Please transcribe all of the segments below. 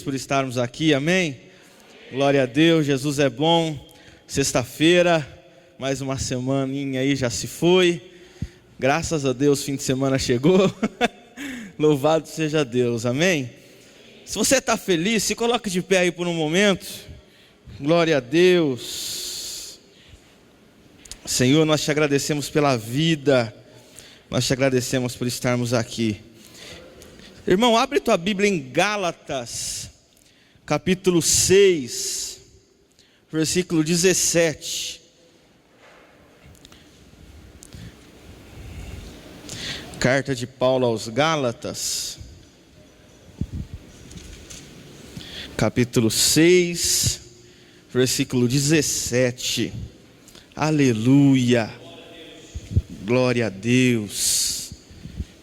por estarmos aqui, amém? Glória a Deus, Jesus é bom. Sexta-feira, mais uma semaninha aí já se foi. Graças a Deus, fim de semana chegou. Louvado seja Deus, amém? Se você está feliz, se coloque de pé aí por um momento. Glória a Deus. Senhor, nós te agradecemos pela vida. Nós te agradecemos por estarmos aqui. Irmão, abre tua Bíblia em Gálatas, capítulo 6, versículo 17. Carta de Paulo aos Gálatas, capítulo 6, versículo 17. Aleluia, glória a Deus,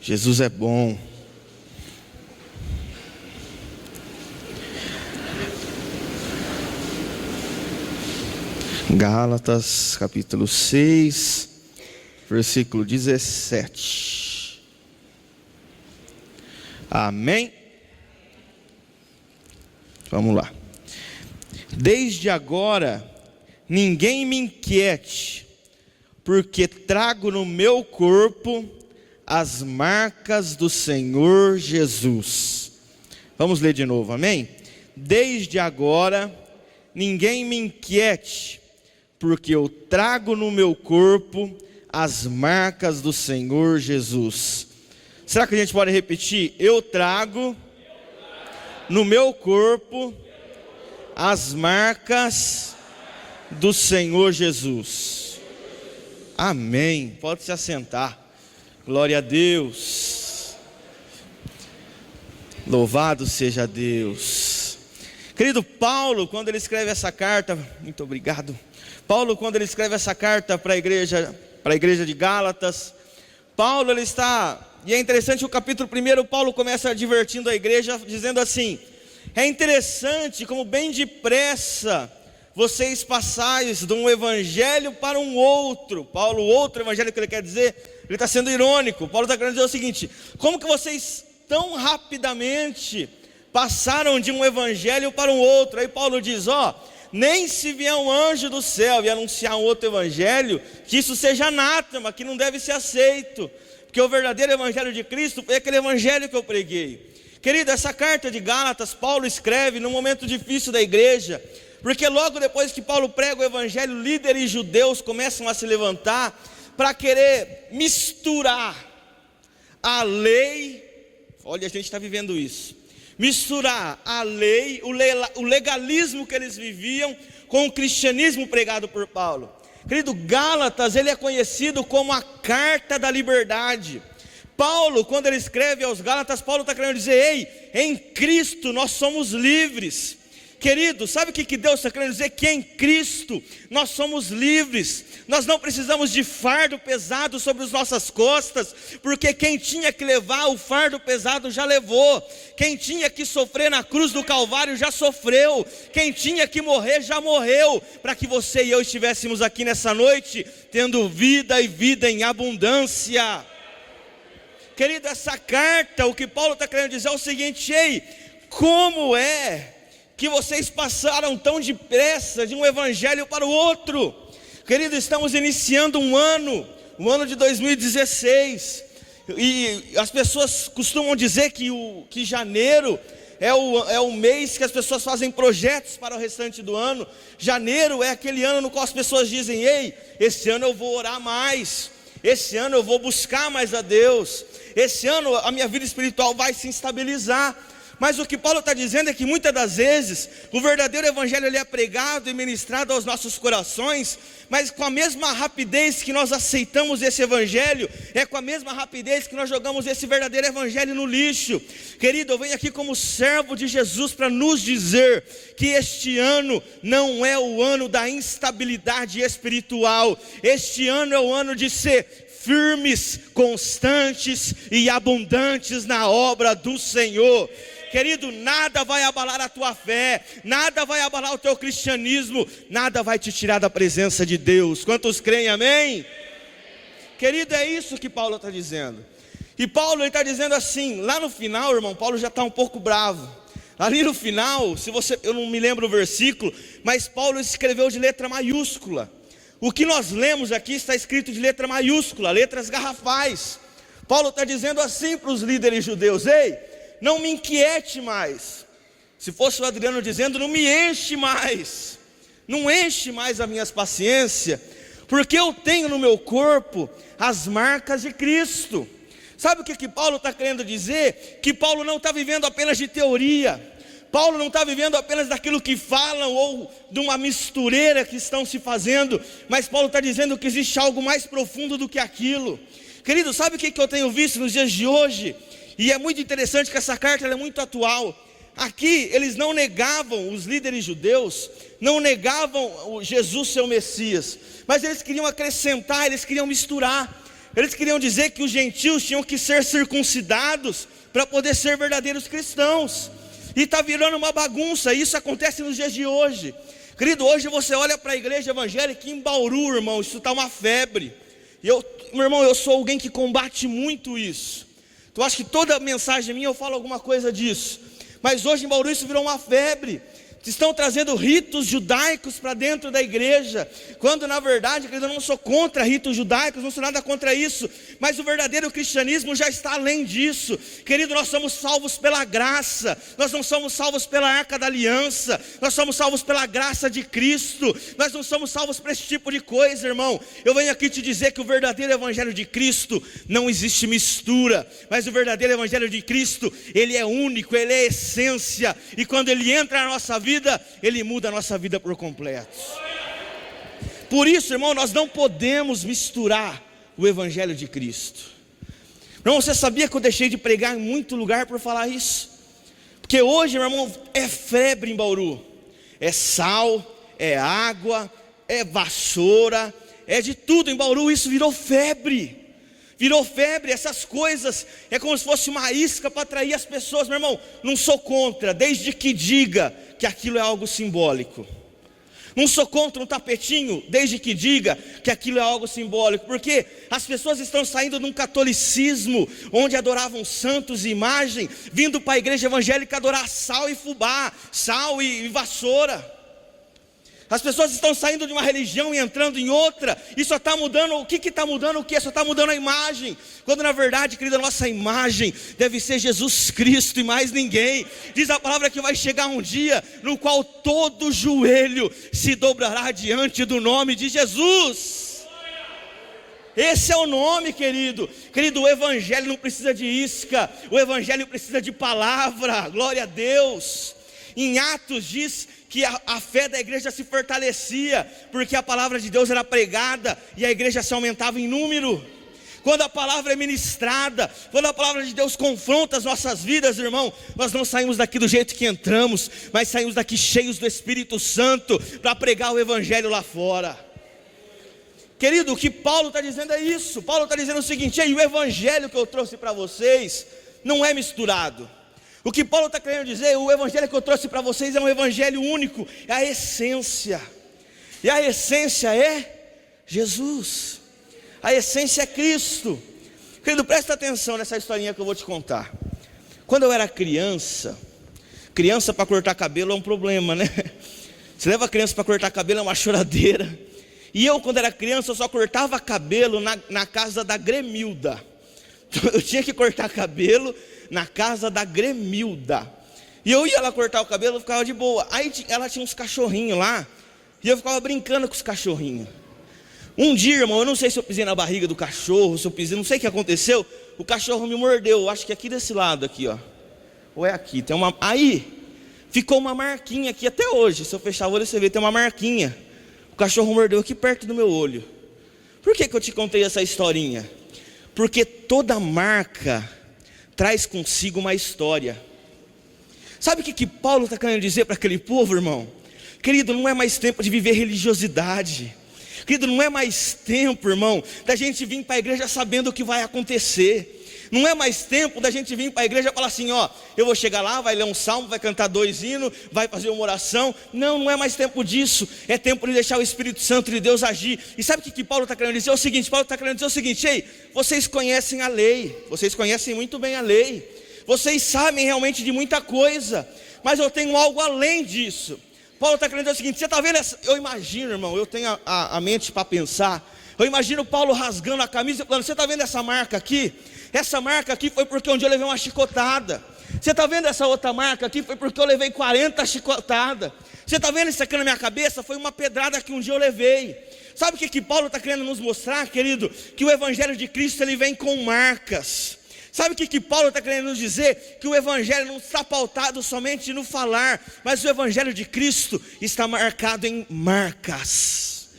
Jesus é bom. Gálatas, capítulo 6, versículo 17. Amém? Vamos lá. Desde agora, ninguém me inquiete, porque trago no meu corpo as marcas do Senhor Jesus. Vamos ler de novo, amém? Desde agora, ninguém me inquiete, porque eu trago no meu corpo as marcas do Senhor Jesus. Será que a gente pode repetir? Eu trago no meu corpo as marcas do Senhor Jesus. Amém. Pode se assentar. Glória a Deus. Louvado seja Deus. Querido Paulo, quando ele escreve essa carta, muito obrigado. Paulo, quando ele escreve essa carta para a igreja de Gálatas, Paulo ele está, e é interessante o capítulo 1, Paulo começa advertindo a igreja, dizendo assim: é interessante como bem depressa vocês passais de um evangelho para um outro. Paulo, o outro evangelho que ele quer dizer, ele está sendo irônico. Paulo está querendo dizer o seguinte: como que vocês tão rapidamente passaram de um evangelho para um outro? Aí Paulo diz, nem se vier um anjo do céu e anunciar um outro evangelho, que isso seja anátema, que não deve ser aceito, porque o verdadeiro evangelho de Cristo é aquele evangelho que eu preguei. Querido, essa carta de Gálatas, Paulo escreve num momento difícil da igreja, porque logo depois que Paulo prega o evangelho, líderes judeus começam a se levantar para querer misturar a lei. Olha, a gente está vivendo isso. Misturar a lei, o legalismo que eles viviam com o cristianismo pregado por Paulo. Querido, Gálatas, ele é conhecido como a carta da liberdade. Paulo, quando ele escreve aos Gálatas, Paulo está querendo dizer: ei, em Cristo nós somos livres. Querido, sabe o que Deus está querendo dizer? Que em Cristo nós somos livres. Nós não precisamos de fardo pesado sobre as nossas costas, porque quem tinha que levar o fardo pesado já levou. Quem tinha que sofrer na cruz do Calvário já sofreu. Quem tinha que morrer já morreu, para que você e eu estivéssemos aqui nessa noite, tendo vida e vida em abundância. Querido, essa carta, o que Paulo está querendo dizer é o seguinte: ei, como é que vocês passaram tão depressa de um evangelho para o outro? Querido, estamos iniciando um ano de 2016, e as pessoas costumam dizer que janeiro é o mês que as pessoas fazem projetos para o restante do ano. Janeiro é aquele ano no qual as pessoas dizem: ei, esse ano eu vou orar mais, esse ano eu vou buscar mais a Deus, esse ano a minha vida espiritual vai se estabilizar. Mas o que Paulo está dizendo é que muitas das vezes o verdadeiro evangelho ele é pregado e ministrado aos nossos corações, mas com a mesma rapidez que nós aceitamos esse evangelho, é com a mesma rapidez que nós jogamos esse verdadeiro evangelho no lixo. Querido, eu venho aqui como servo de Jesus para nos dizer que este ano não é o ano da instabilidade espiritual. Este ano é o ano de ser firmes, constantes e abundantes na obra do Senhor. Querido, nada vai abalar a tua fé, nada vai abalar o teu cristianismo, nada vai te tirar da presença de Deus. Quantos creem, amém? Querido, é isso que Paulo está dizendo. E Paulo está dizendo assim, lá no final, irmão, Paulo já está um pouco bravo. Ali no final, eu não me lembro o versículo, mas Paulo escreveu de letra maiúscula. O que nós lemos aqui está escrito de letra maiúscula, letras garrafais. Paulo está dizendo assim para os líderes judeus: ei, não me inquiete mais. Se fosse o Adriano dizendo, não me enche mais, não enche mais a minha paciência, porque eu tenho no meu corpo as marcas de Cristo. Sabe o que Paulo está querendo dizer? Que Paulo não está vivendo apenas de teoria, Paulo não está vivendo apenas daquilo que falam, ou de uma mistureira que estão se fazendo, mas Paulo está dizendo que existe algo mais profundo do que aquilo. Querido, sabe o que eu tenho visto nos dias de hoje? E é muito interessante que essa carta é muito atual. Aqui eles não negavam, os líderes judeus não negavam Jesus seu Messias, mas eles queriam acrescentar, eles queriam misturar. Eles queriam dizer que os gentios tinham que ser circuncidados para poder ser verdadeiros cristãos. E está virando uma bagunça. Isso acontece nos dias de hoje. Querido, hoje você olha para a igreja evangélica em Bauru, irmão, isso está uma febre. Meu irmão, eu sou alguém que combate muito isso. Então acho que toda mensagem minha eu falo alguma coisa disso. Mas hoje em Bauru isso virou uma febre. Estão trazendo ritos judaicos para dentro da igreja, quando na verdade, querido, eu não sou contra ritos judaicos, não sou nada contra isso, mas o verdadeiro cristianismo já está além disso. Querido, nós somos salvos pela graça, nós não somos salvos pela arca da aliança, nós somos salvos pela graça de Cristo, nós não somos salvos para esse tipo de coisa, irmão. Eu venho aqui te dizer que o verdadeiro evangelho de Cristo não existe mistura, mas o verdadeiro evangelho de Cristo, ele é único, ele é essência, e quando ele entra na nossa vida, ele muda a nossa vida por completo. Por isso, irmão, nós não podemos misturar o evangelho de Cristo. Irmão, você sabia que eu deixei de pregar em muito lugar por falar isso? Porque hoje, meu irmão, é febre em Bauru. É sal, é água, é vassoura, é de tudo em Bauru. Isso virou febre. Virou febre, essas coisas, é como se fosse uma isca para atrair as pessoas. Meu irmão, não sou contra, desde que diga que aquilo é algo simbólico. Não sou contra um tapetinho, desde que diga que aquilo é algo simbólico. Porque as pessoas estão saindo de um catolicismo, onde adoravam santos e imagem, vindo para a igreja evangélica adorar sal e fubá, sal e vassoura. As pessoas estão saindo de uma religião e entrando em outra, e só está mudando, o que está mudando o quê? Só está mudando a imagem, quando na verdade, querida, a nossa imagem deve ser Jesus Cristo e mais ninguém. Diz a palavra que vai chegar um dia, no qual todo joelho se dobrará diante do nome de Jesus. Esse é o nome, querido. Querido, o evangelho não precisa de isca, o evangelho precisa de palavra, glória a Deus. Em Atos diz que a fé da igreja se fortalecia, porque a palavra de Deus era pregada, e a igreja se aumentava em número. Quando a palavra é ministrada, quando a palavra de Deus confronta as nossas vidas, irmão, nós não saímos daqui do jeito que entramos, mas saímos daqui cheios do Espírito Santo, para pregar o evangelho lá fora. Querido, o que Paulo está dizendo é isso. Paulo está dizendo o seguinte: o evangelho que eu trouxe para vocês não é misturado. O que Paulo está querendo dizer, o evangelho que eu trouxe para vocês é um evangelho único, é a essência. E a essência é Jesus. A essência é Cristo. Querido, presta atenção nessa historinha que eu vou te contar. Quando eu era criança para cortar cabelo é um problema, né? Você leva a criança para cortar cabelo, é uma choradeira. E eu, quando era criança, eu só cortava cabelo na casa da Gremilda. Eu tinha que cortar cabelo na casa da Gremilda. E eu ia lá cortar o cabelo, eu ficava de boa. Aí ela tinha uns cachorrinhos lá, e eu ficava brincando com os cachorrinhos. Um dia, irmão, eu não sei se eu pisei na barriga do cachorro, se eu pisei, não sei o que aconteceu. O cachorro me mordeu, eu acho que aqui desse lado aqui, ó. Ou é aqui, tem uma. Aí, ficou uma marquinha aqui até hoje. Se eu fechar o olho, você vê, tem uma marquinha. O cachorro mordeu aqui perto do meu olho. Por que eu te contei essa historinha? Porque toda marca traz consigo uma história. Sabe o que Paulo está querendo dizer para aquele povo, irmão? Querido, não é mais tempo de viver religiosidade. Querido, não é mais tempo, irmão, da gente vir para a igreja sabendo o que vai acontecer. Não é mais tempo da gente vir para a igreja e falar assim, ó, eu vou chegar lá, vai ler um salmo, vai cantar 2 hinos, vai fazer uma oração. Não é mais tempo disso. É tempo de deixar o Espírito Santo de Deus agir. E sabe o que Paulo está querendo dizer? É o seguinte, Paulo está querendo dizer o seguinte: ei, vocês conhecem a lei, vocês conhecem muito bem a lei, vocês sabem realmente de muita coisa. mas eu tenho algo além disso. Paulo está querendo dizer o seguinte: você está vendo essa? Eu imagino, irmão, eu tenho a mente para pensar. Eu imagino Paulo rasgando a camisa e falando: você está vendo essa marca aqui? Essa marca aqui foi porque um dia eu levei uma chicotada. Você está vendo essa outra marca aqui? Foi porque eu levei 40 chicotadas. Você está vendo isso aqui na minha cabeça? Foi uma pedrada que um dia eu levei. Sabe o que Paulo está querendo nos mostrar, querido? Que o Evangelho de Cristo, ele vem com marcas. Sabe o que Paulo está querendo nos dizer? Que o Evangelho não está pautado somente no falar, mas o Evangelho de Cristo está marcado em marcas.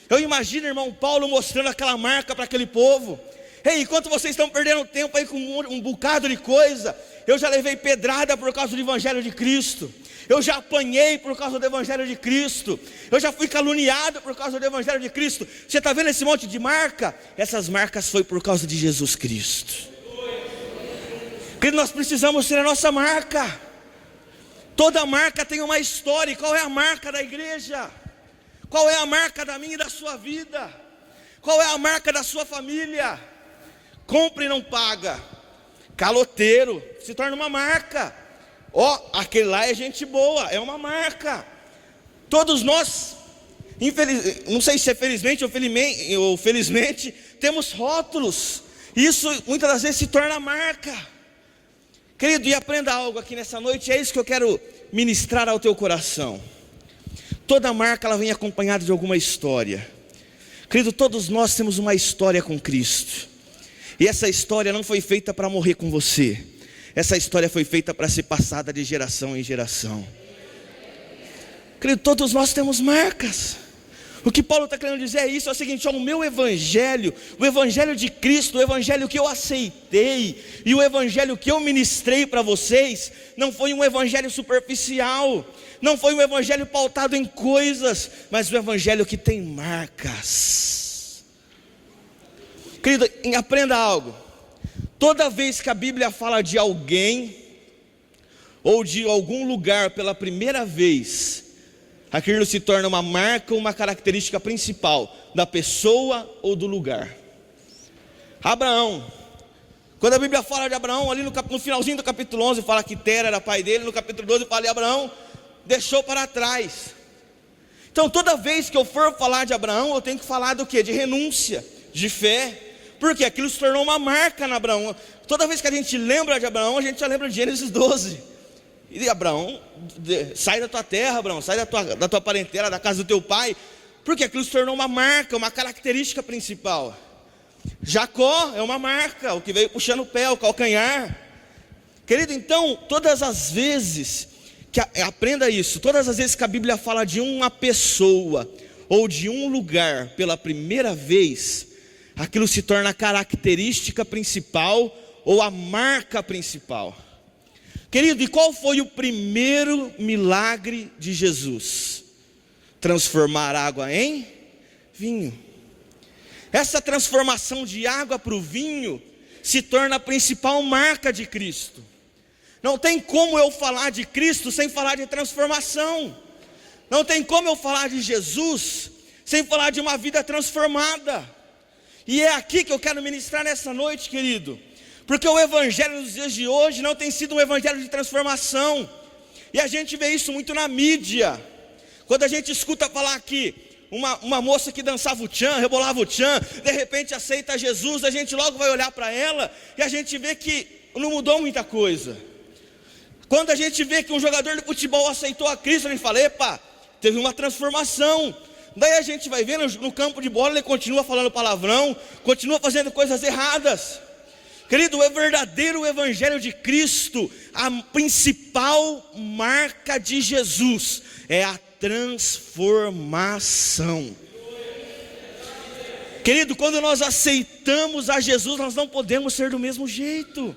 Eu imagino, irmão, Paulo mostrando aquela marca para aquele povo. Ei, enquanto vocês estão perdendo tempo aí com um bocado de coisa, eu já levei pedrada por causa do Evangelho de Cristo. Eu já apanhei por causa do Evangelho de Cristo. Eu já fui caluniado por causa do Evangelho de Cristo. Você está vendo esse monte de marca? Essas marcas foi por causa de Jesus Cristo. Querido, nós precisamos ter a nossa marca. Toda marca tem uma história. E qual é a marca da igreja? Qual é a marca da minha e da sua vida? Qual é a marca da sua família? Compra e não paga. Caloteiro, se torna uma marca. Aquele lá é gente boa, é uma marca. Todos nós, não sei se é felizmente ou felizmente, temos rótulos. Isso muitas das vezes se torna marca. Querido, e aprenda algo aqui nessa noite, é isso que eu quero ministrar ao teu coração. Toda marca, ela vem acompanhada de alguma história. Querido, todos nós temos uma história com Cristo. E essa história não foi feita para morrer com você. Essa história foi feita para ser passada de geração em geração. Querido, todos nós temos marcas. O que Paulo está querendo dizer é isso, é o seguinte: o meu evangelho, o evangelho de Cristo, o evangelho que eu aceitei e o evangelho que eu ministrei para vocês, não foi um evangelho superficial, não foi um evangelho pautado em coisas, mas um evangelho que tem marcas. Querido, aprenda algo. Toda vez que a Bíblia fala de alguém ou de algum lugar pela primeira vez, aquilo se torna uma marca ou uma característica principal da pessoa ou do lugar. Abraão, quando a Bíblia fala de Abraão, ali no finalzinho do capítulo 11 fala que Tera era pai dele, no capítulo 12 fala de Abraão, deixou para trás. Então toda vez que eu for falar de Abraão, eu tenho que falar do quê? De renúncia, de fé, porque aquilo se tornou uma marca na Abraão. Toda vez que a gente lembra de Abraão, a gente já lembra de Gênesis 12. E Abraão, sai da tua terra, Abraão, sai da tua parentela, da casa do teu pai, porque aquilo se tornou uma marca, uma característica principal. Jacó é uma marca, o que veio puxando o pé, o calcanhar. Querido, então, todas as vezes, aprenda isso, todas as vezes que a Bíblia fala de uma pessoa, ou de um lugar pela primeira vez, aquilo se torna a característica principal, ou a marca principal. Querido, e qual foi o primeiro milagre de Jesus? Transformar água em vinho. Essa transformação de água para o vinho se torna a principal marca de Cristo. Não tem como eu falar de Cristo sem falar de transformação. Não tem como eu falar de Jesus sem falar de uma vida transformada. E é aqui que eu quero ministrar nessa noite, querido. Porque o evangelho nos dias de hoje não tem sido um evangelho de transformação. E a gente vê isso muito na mídia. Quando a gente escuta falar que uma moça que dançava o tchan, rebolava o tchan, de repente aceita Jesus, a gente logo vai olhar para ela e a gente vê que não mudou muita coisa. Quando a gente vê que um jogador de futebol aceitou a Cristo, a gente fala: epa, teve uma transformação. Daí a gente vai ver no campo de bola, ele continua falando palavrão, continua fazendo coisas erradas. Querido, o verdadeiro evangelho de Cristo, a principal marca de Jesus é a transformação. Querido, quando nós aceitamos a Jesus, nós não podemos ser do mesmo jeito.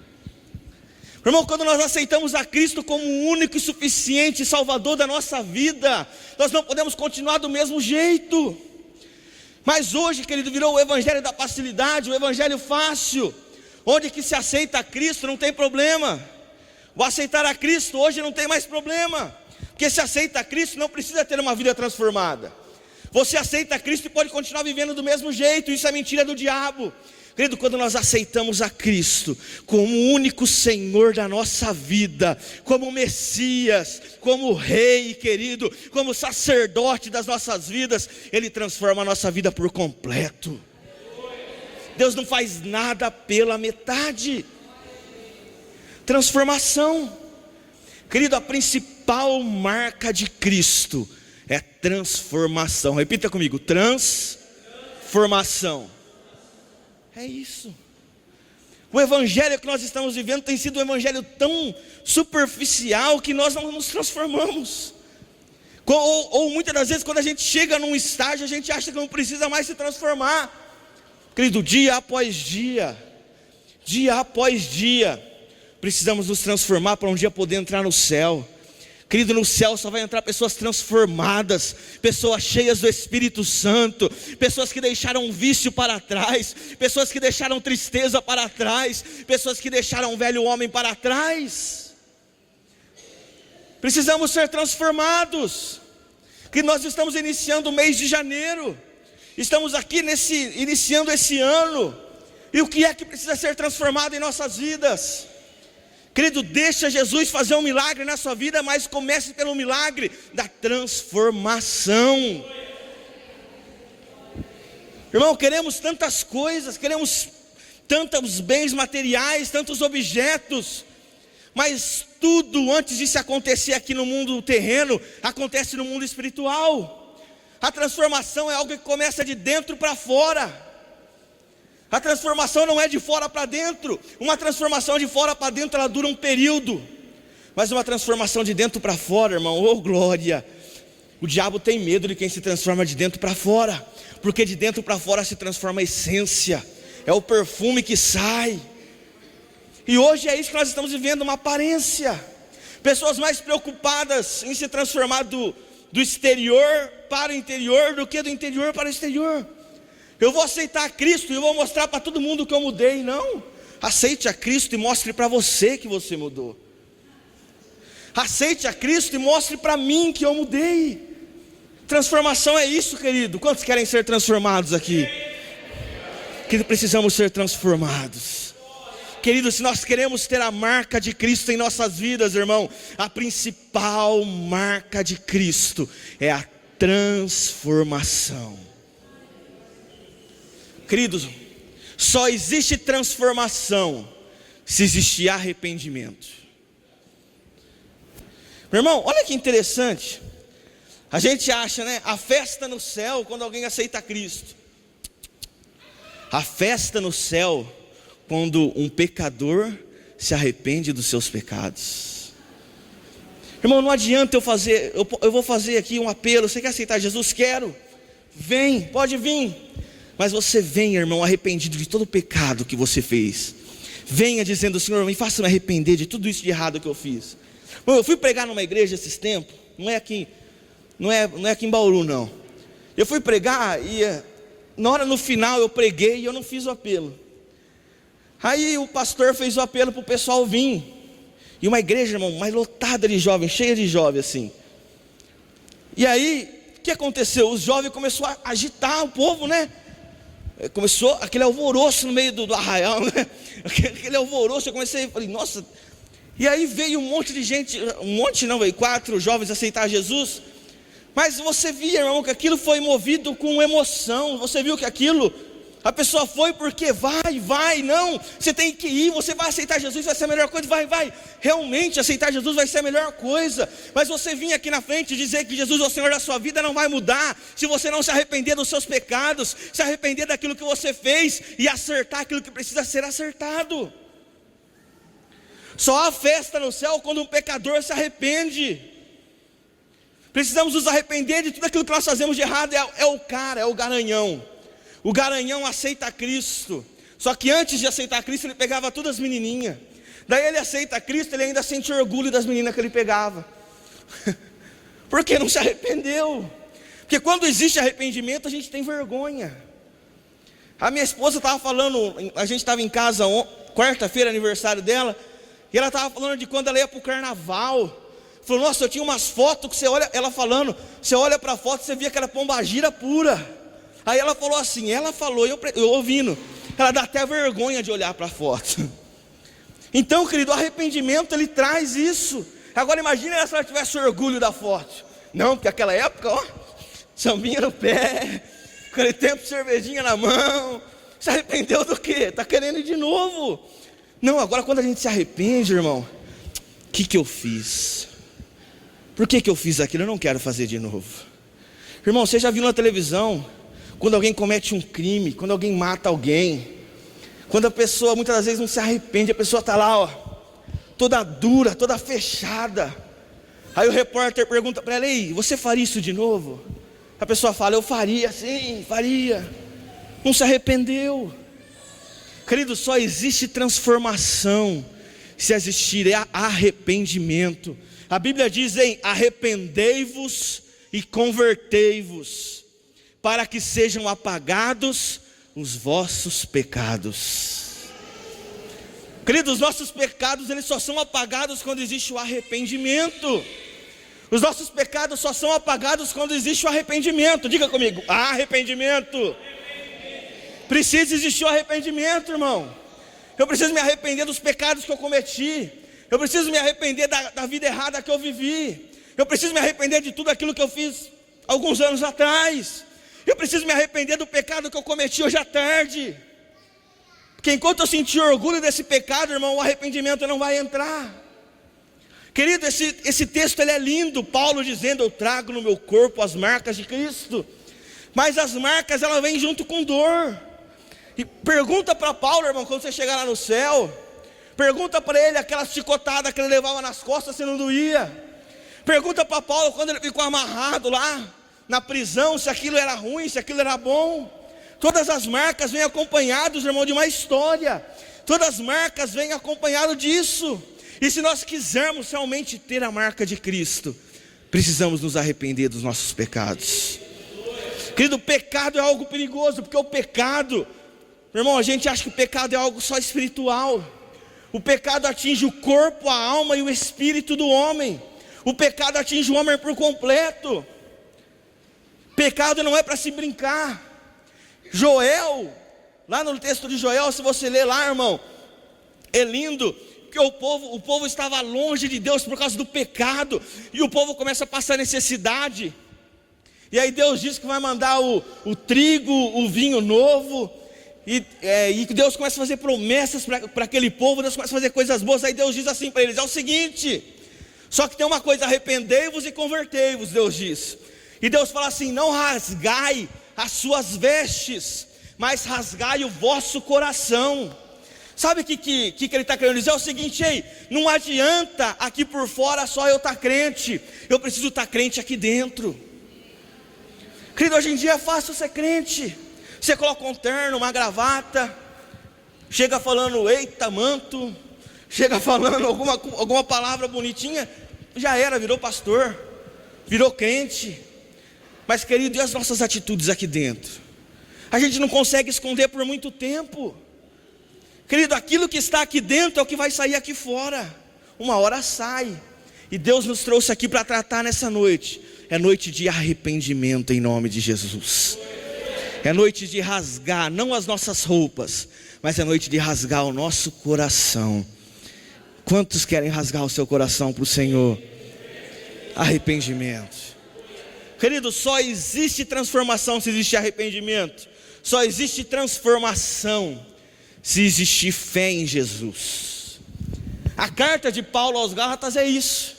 Irmão, quando nós aceitamos a Cristo como o único e suficiente Salvador da nossa vida, nós não podemos continuar do mesmo jeito. Mas hoje, querido, virou o evangelho da facilidade, o evangelho fácil, onde que se aceita a Cristo não tem problema. O aceitar a Cristo hoje não tem mais problema, porque se aceita a Cristo não precisa ter uma vida transformada. Você aceita a Cristo e pode continuar vivendo do mesmo jeito. Isso é mentira do diabo. Querido, quando nós aceitamos a Cristo como o único Senhor da nossa vida, como Messias, como Rei, querido, como sacerdote das nossas vidas, Ele transforma a nossa vida por completo. Deus não faz nada pela metade. Transformação. Querido, a principal marca de Cristo é transformação. Repita comigo: transformação. É isso. O evangelho que nós estamos vivendo tem sido um evangelho tão superficial que nós não nos transformamos. Ou muitas das vezes, quando a gente chega num estágio, a gente acha que não precisa mais se transformar. Querido, dia após dia, precisamos nos transformar para um dia poder entrar no céu. Querido, no céu só vai entrar pessoas transformadas, pessoas cheias do Espírito Santo, pessoas que deixaram vício para trás, pessoas que deixaram tristeza para trás, pessoas que deixaram o velho homem para trás. Precisamos ser transformados. Que nós estamos iniciando o mês de janeiro, estamos aqui iniciando esse ano, e o que é que precisa ser transformado em nossas vidas? Querido, deixa Jesus fazer um milagre na sua vida, mas comece pelo milagre da transformação. Irmão, queremos tantas coisas, queremos tantos bens materiais, tantos objetos, mas tudo antes de se acontecer aqui no mundo terreno, acontece no mundo espiritual. A transformação é algo que começa de dentro para fora. A transformação não é de fora para dentro. Uma transformação de fora para dentro, ela dura um período. Mas uma transformação de dentro para fora, irmão, oh glória. O diabo tem medo de quem se transforma de dentro para fora, porque de dentro para fora se transforma a essência, é o perfume que sai. E hoje é isso que nós estamos vivendo, uma aparência. Pessoas mais preocupadas em se transformar do exterior para o interior do que do interior para o exterior. Eu vou aceitar a Cristo e eu vou mostrar para todo mundo que eu mudei. Não, aceite a Cristo e mostre para você que você mudou. Aceite a Cristo e mostre para mim que eu mudei. Transformação é isso, querido. Quantos querem ser transformados aqui? Querido, precisamos ser transformados. Querido, se nós queremos ter a marca de Cristo em nossas vidas, irmão, a principal marca de Cristo é a transformação. Queridos, só existe transformação se existir arrependimento. Meu irmão, olha que interessante. A gente acha, né, a festa no céu quando alguém aceita Cristo. A festa no céu quando um pecador se arrepende dos seus pecados. Irmão, não adianta eu vou fazer aqui um apelo. Você quer aceitar Jesus? Quero. Vem, pode vir. Mas você venha, irmão, arrependido de todo o pecado que você fez. Venha dizendo: Senhor, me faça me arrepender de tudo isso de errado que eu fiz. Bom, eu fui pregar numa igreja esses tempos. Não é aqui em Bauru, não. Eu fui pregar e no final eu preguei e eu não fiz o apelo. Aí o pastor fez o apelo para o pessoal vir. E uma igreja, irmão, mais lotada de jovens, cheia de jovens assim. E aí, o que aconteceu? Os jovens começaram a agitar o povo, né? Começou aquele alvoroço no meio do arraial, né? Aquele alvoroço, falei, nossa. E aí veio um monte de gente, veio 4 jovens aceitar Jesus. Mas você via, irmão, que aquilo foi movido com emoção. Você viu que aquilo, a pessoa foi porque vai, não, você tem que ir, você vai aceitar Jesus, vai ser a melhor coisa, vai, realmente aceitar Jesus vai ser a melhor coisa. Mas você vir aqui na frente e dizer que Jesus é o Senhor da sua vida não vai mudar, se você não se arrepender dos seus pecados, se arrepender daquilo que você fez e acertar aquilo que precisa ser acertado. Só há festa no céu quando um pecador se arrepende. Precisamos nos arrepender de tudo aquilo que nós fazemos de errado. É o garanhão. O garanhão aceita Cristo. Só que antes de aceitar Cristo, ele pegava todas as menininhas. Daí ele aceita Cristo, ele ainda sente orgulho das meninas que ele pegava. Porque não se arrependeu. Porque quando existe arrependimento, a gente tem vergonha. A minha esposa estava falando, a gente estava em casa quarta-feira, aniversário dela, e ela estava falando de quando ela ia para o carnaval. Falou, nossa, eu tinha umas fotos que você olha, ela falando, você olha para a foto, você via aquela pombagira pura. Aí ela falou assim, eu ouvindo, ela dá até vergonha de olhar para a foto. Então, querido, o arrependimento, ele traz isso. Agora imagine se ela tivesse orgulho da foto. Não, porque aquela época, ó, sambinha no pé, aquele tempo cervejinha na mão. Se arrependeu do quê? Está querendo ir de novo. Não, agora quando a gente se arrepende, irmão, o que eu fiz? Por que eu fiz aquilo? Eu não quero fazer de novo. Irmão, você já viu na televisão, quando alguém comete um crime, quando alguém mata alguém, quando a pessoa muitas das vezes não se arrepende, a pessoa está lá, ó, toda dura, toda fechada. Aí o repórter pergunta para ela: ei, você faria isso de novo? A pessoa fala: eu faria, sim, faria. Não se arrependeu. Querido, só existe transformação se existir arrependimento. A Bíblia diz em: arrependei-vos e convertei-vos, para que sejam apagados os vossos pecados. Queridos, os nossos pecados, eles só são apagados quando existe o arrependimento. Os nossos pecados só são apagados quando existe o arrependimento. Diga comigo: arrependimento. Precisa existir o arrependimento, irmão. Eu preciso me arrepender dos pecados que eu cometi. Eu preciso me arrepender da vida errada que eu vivi. Eu preciso me arrepender de tudo aquilo que eu fiz alguns anos atrás. Eu preciso me arrepender do pecado que eu cometi hoje à tarde. Porque enquanto eu sentir orgulho desse pecado, irmão, o arrependimento não vai entrar. Querido, esse texto ele é lindo. Paulo dizendo: eu trago no meu corpo as marcas de Cristo. Mas as marcas, elas vêm junto com dor. E pergunta para Paulo, irmão, quando você chegar lá no céu, pergunta para ele aquela chicotada que ele levava nas costas, se não doía. Pergunta para Paulo quando ele ficou amarrado lá na prisão, se aquilo era ruim, se aquilo era bom. Todas as marcas vêm acompanhadas, irmão, de uma história. Todas as marcas vêm acompanhadas disso. E se nós quisermos realmente ter a marca de Cristo, precisamos nos arrepender dos nossos pecados. Querido, o pecado é algo perigoso, porque o pecado, meu irmão, a gente acha que o pecado é algo só espiritual. O pecado atinge o corpo, a alma e o espírito do homem. O pecado atinge o homem por completo. Pecado não é para se brincar. Joel, lá no texto de Joel, se você ler lá, irmão, é lindo, que o povo estava longe de Deus por causa do pecado, e o povo começa a passar necessidade, e aí Deus diz que vai mandar o trigo, o vinho novo, e Deus começa a fazer promessas para aquele povo. Deus começa a fazer coisas boas. Aí Deus diz assim para eles: é o seguinte, só que tem uma coisa: arrependei-vos e convertei-vos, Deus diz. E Deus fala assim: não rasgai as suas vestes, mas rasgai o vosso coração. Sabe o que ele está querendo dizer? É o seguinte: ei, não adianta aqui por fora só eu estar crente, eu preciso estar crente aqui dentro. Querido, hoje em dia é fácil ser crente. Você coloca um terno, uma gravata, chega falando eita manto, chega falando alguma palavra bonitinha, já era, virou pastor, virou crente. Mas, querido, e as nossas atitudes aqui dentro? A gente não consegue esconder por muito tempo. Querido, aquilo que está aqui dentro é o que vai sair aqui fora. Uma hora sai. E Deus nos trouxe aqui para tratar nessa noite. É noite de arrependimento em nome de Jesus. É noite de rasgar, não as nossas roupas, mas é noite de rasgar o nosso coração. Quantos querem rasgar o seu coração para o Senhor? Arrependimento. Querido, só existe transformação se existe arrependimento. Só existe transformação se existir fé em Jesus. A carta de Paulo aos Gálatas é isso: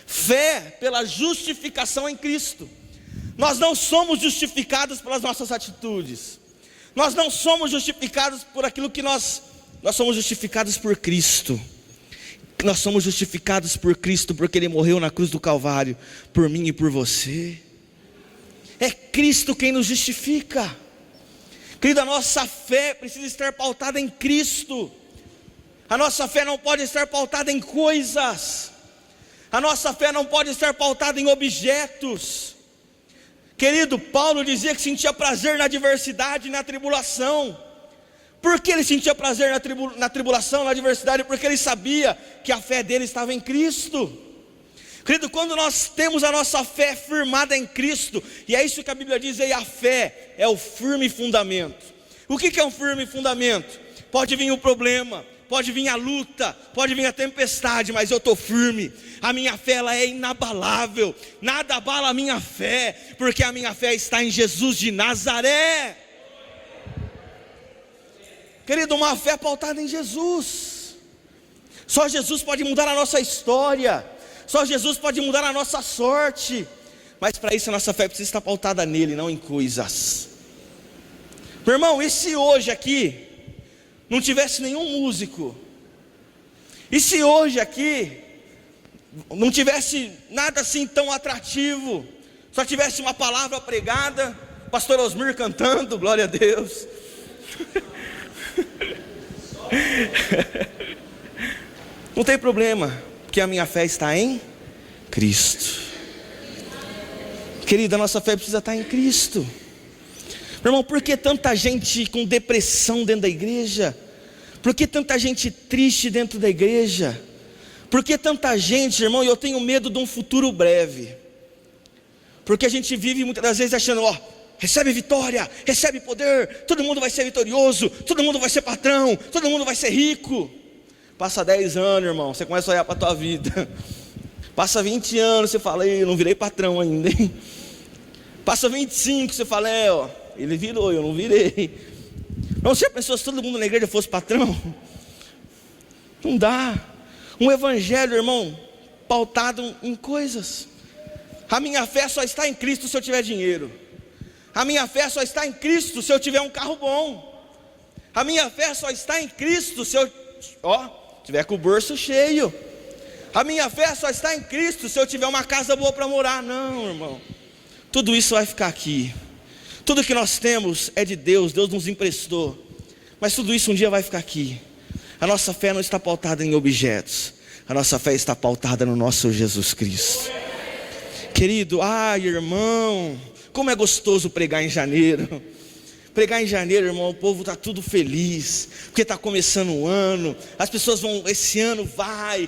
fé pela justificação em Cristo. Nós não somos justificados pelas nossas atitudes. Nós não somos justificados por aquilo que nós somos justificados por Cristo. Nós somos justificados por Cristo porque Ele morreu na cruz do Calvário por mim e por você. É Cristo quem nos justifica. Querido, a nossa fé precisa estar pautada em Cristo. A nossa fé não pode estar pautada em coisas. A nossa fé não pode estar pautada em objetos. Querido, Paulo dizia que sentia prazer na adversidade e na tribulação. Por que ele sentia prazer na tribulação, na adversidade? Porque ele sabia que a fé dele estava em Cristo. Querido, quando nós temos a nossa fé firmada em Cristo, e é isso que a Bíblia diz aí: a fé é o firme fundamento. O que é um firme fundamento? Pode vir o problema, pode vir a luta, pode vir a tempestade, mas eu estou firme. A minha fé ela é inabalável, nada abala a minha fé, porque a minha fé está em Jesus de Nazaré. Querido, uma fé pautada em Jesus. Só Jesus pode mudar a nossa história, só Jesus pode mudar a nossa sorte. Mas para isso a nossa fé precisa estar pautada nele, não em coisas. Meu irmão, e se hoje aqui não tivesse nenhum músico? E se hoje aqui não tivesse nada assim tão atrativo? Só tivesse uma palavra pregada, pastor Osmir cantando, glória a Deus. Não tem problema, porque a minha fé está em Cristo. Querida, a nossa fé precisa estar em Cristo. Meu irmão, por que tanta gente com depressão dentro da igreja? Por que tanta gente triste dentro da igreja? Por que tanta gente, irmão, e eu tenho medo de um futuro breve? Porque a gente vive muitas das vezes achando, recebe vitória, recebe poder, todo mundo vai ser vitorioso, todo mundo vai ser patrão, todo mundo vai ser rico. Passa 10 anos, irmão, você começa a olhar para a tua vida. Passa 20 anos, você fala, eu não virei patrão ainda, hein? Passa 25, você fala, ele virou, eu não virei. Não, se a pessoa, se todo mundo na igreja fosse patrão, não dá. Um evangelho, irmão, pautado em coisas. A minha fé só está em Cristo se eu tiver dinheiro. A minha fé só está em Cristo se eu tiver um carro bom. A minha fé só está em Cristo se eu tiver com o bolso cheio. A minha fé só está em Cristo se eu tiver uma casa boa para morar. Não, irmão, tudo isso vai ficar aqui. Tudo que nós temos é de Deus, Deus nos emprestou. Mas tudo isso um dia vai ficar aqui. A nossa fé não está pautada em objetos, a nossa fé está pautada no nosso Jesus Cristo. Querido, irmão, como é gostoso pregar em janeiro. Pregar em janeiro, irmão, o povo está tudo feliz, porque está começando o ano. As pessoas vão, esse ano vai,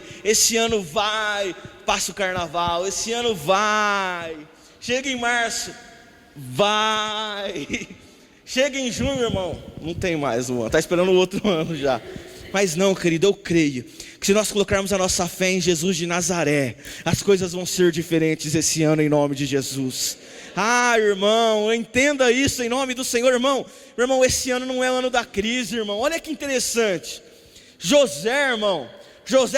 passa o carnaval, esse ano vai. Chega em março, vai. Chega em junho, irmão, não tem mais um ano, está esperando o outro ano já. Mas não, querido, eu creio que se nós colocarmos a nossa fé em Jesus de Nazaré, as coisas vão ser diferentes esse ano em nome de Jesus. Irmão, entenda isso em nome do Senhor, irmão. Meu irmão, esse ano não é o ano da crise, irmão. Olha que interessante. José, irmão,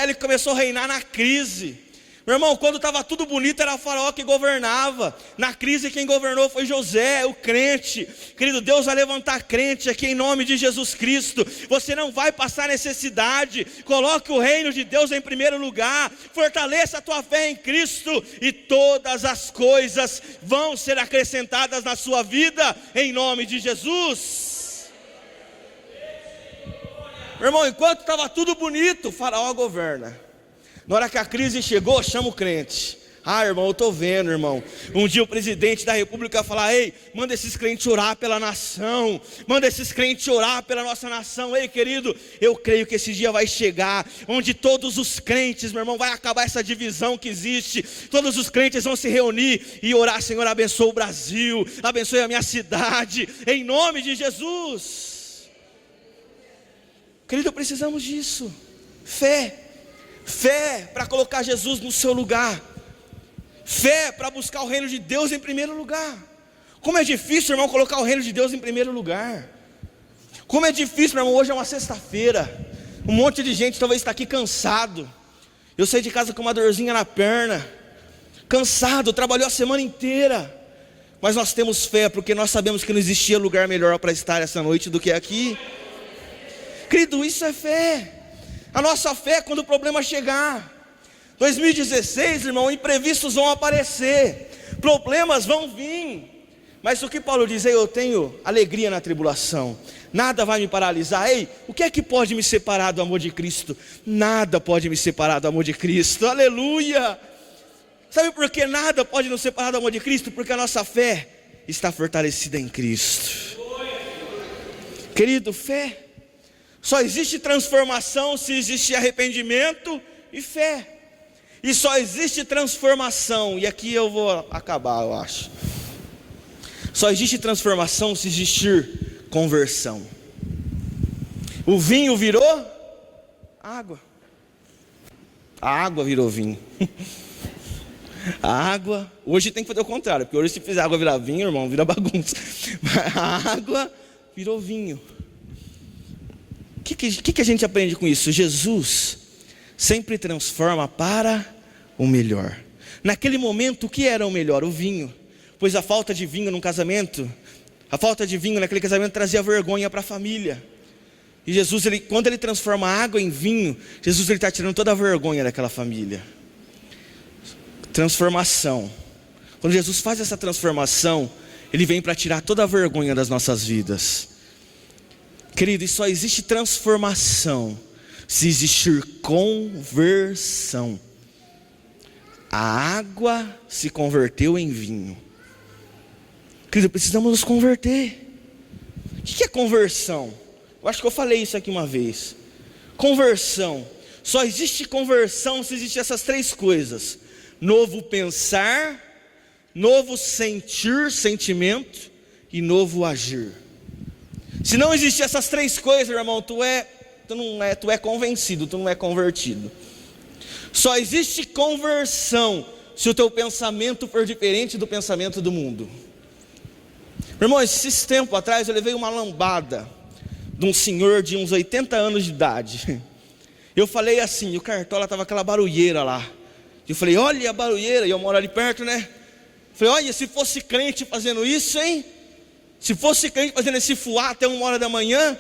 ele começou a reinar na crise. Meu irmão, quando estava tudo bonito era Faraó que governava. Na crise quem governou foi José, o crente. Querido, Deus vai levantar crente aqui em nome de Jesus Cristo. Você não vai passar necessidade. Coloque o reino de Deus em primeiro lugar. Fortaleça a tua fé em Cristo e todas as coisas vão ser acrescentadas na sua vida em nome de Jesus. Meu irmão, enquanto estava tudo bonito, Faraó governa. Na hora que a crise chegou, chama o crente. Irmão, eu estou vendo, irmão. Um dia o presidente da república falar, ei, manda esses crentes orar pela nação. Manda esses crentes orar pela nossa nação. Ei, querido, eu creio que esse dia vai chegar, onde todos os crentes, meu irmão, vai acabar essa divisão que existe. Todos os crentes vão se reunir e orar, Senhor, abençoa o Brasil, abençoe a minha cidade, em nome de Jesus. Querido, precisamos disso. Fé para colocar Jesus no seu lugar. Fé para buscar o reino de Deus em primeiro lugar. Como é difícil, irmão, colocar o reino de Deus em primeiro lugar. Como é difícil, meu irmão, hoje é uma sexta-feira. Um monte de gente talvez está aqui cansado. Eu saí de casa com uma dorzinha na perna. Cansado, trabalhou a semana inteira. Mas nós temos fé, porque nós sabemos que não existia lugar melhor para estar essa noite do que aqui. Querido, isso é fé. A nossa fé quando o problema chegar. 2016, irmão, imprevistos vão aparecer, problemas vão vir. Mas o que Paulo diz, eu tenho alegria na tribulação, nada vai me paralisar. Ei, o que é que pode me separar do amor de Cristo? Nada pode me separar do amor de Cristo, aleluia. Sabe por que nada pode nos separar do amor de Cristo? Porque a nossa fé está fortalecida em Cristo. Querido, fé. Só existe transformação se existe arrependimento e fé. E só existe transformação, e aqui eu vou acabar, eu acho. Só existe transformação se existir conversão. O vinho virou água. A água virou vinho. A água, hoje tem que fazer o contrário, porque hoje se fizer água virar vinho, irmão, vira bagunça. A água virou vinho. O que a gente aprende com isso? Jesus sempre transforma para o melhor. Naquele momento, o que era o melhor? O vinho. Pois a falta de vinho num casamento, a falta de vinho naquele casamento trazia vergonha para a família. E Jesus, quando ele transforma a água em vinho, Jesus está tirando toda a vergonha daquela família. Transformação. Quando Jesus faz essa transformação, Ele vem para tirar toda a vergonha das nossas vidas. Querido, e só existe transformação se existir conversão. A água se converteu em vinho. Querido, precisamos nos converter. O que é conversão? Eu acho que eu falei isso aqui uma vez. Conversão. Só existe conversão se existem essas três coisas: novo pensar, novo sentir, sentimento, e novo agir. Se não existir essas três coisas, irmão, tu é convencido, tu não é convertido. Só existe conversão se o teu pensamento for diferente do pensamento do mundo. Irmão, esses tempos atrás eu levei uma lambada de um senhor de uns 80 anos de idade. Eu falei assim, o Cartola estava aquela barulheira lá. Eu falei, olha a barulheira, e eu moro ali perto, né? Falei, olha, se fosse crente fazendo isso, hein? Se fosse crente fazendo esse fuá até 1h da manhã,